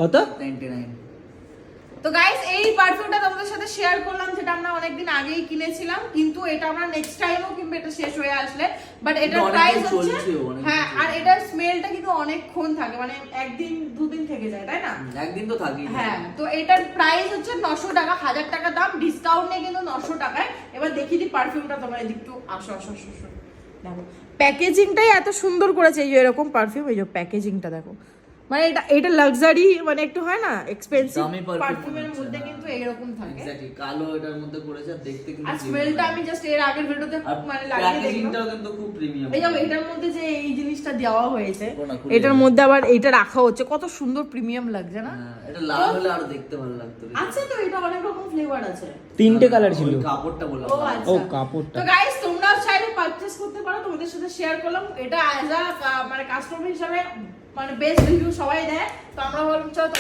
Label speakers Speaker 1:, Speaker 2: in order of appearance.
Speaker 1: কত?
Speaker 2: 99।
Speaker 3: তো গাইস এই পারফিউমটা তোমাদের সাথে শেয়ার করলাম, যেটা আমরা অনেকদিন আগেই কিনেছিলাম, কিন্তু এটা আমরা নেক্সট টাইমও কিনবো এটা শেষ হয়ে আসলে। বাট এটার প্রাইস হচ্ছে, হ্যাঁ, আর এটার স্মেলটা কিন্তু অনেকক্ষণ থাকে, মানে একদিন দুদিন থেকে যায়, তাই না?
Speaker 2: একদিন তো থাকি।
Speaker 3: হ্যাঁ, তো এটার প্রাইস হচ্ছে 900 টাকা, 1000 টাকা দাম, ডিসকাউন্ট নেই কিন্তু 900 টাকায়। এবার দেখিয়ে দিই পারফিউমটা, তোমরা একটু আসো আসো আসো আসো। দেখো প্যাকেজিংটাই এত সুন্দর করেছে, এই যে এরকম পারফিউম, এই যে প্যাকেজিংটা দেখো, মানে এটা লাক্সারি, মানে একটু হয় না এক্সপেন্সিভ পারফিউমের মধ্যে কিন্তু এরকম থাকে।
Speaker 2: এক্স্যাক্টলি, কালো এটার মধ্যে করেছে, দেখতে কিন্তু
Speaker 3: আর স্মেলটা আমি জাস্ট এর আগের ভিডিওতে মানে লাগিয়ে দেখলাম,
Speaker 2: প্যাকেজিংটাও কিন্তু খুব প্রিমিয়াম।
Speaker 3: এই যাও এটার মধ্যে যে এই জিনিসটা দেওয়া হয়েছে, এটার মধ্যে আবার এইটা রাখা হচ্ছে, কত সুন্দর প্রিমিয়াম লাগছে না?
Speaker 2: এটা লাল হলে আরো দেখতে ভালো লাগতো।
Speaker 3: আছে তো, এটা অনেক রকম ফ্লেভার আছে,
Speaker 1: 3টে কালার ছিল।
Speaker 2: কাপড়টা বললাম।
Speaker 3: ও আচ্ছা,
Speaker 1: ও কাপড়টা।
Speaker 3: তো গাইস তোমরাও চাইলে পারচেজ করতে পারো, তোমাদের সাথে শেয়ার করলাম এটা অ্যাজ আ মানে কাস্টমার হিসাবে, মানে বেস্ট রিভিউ সবাই দেয়, তো আমরা বললাম চলো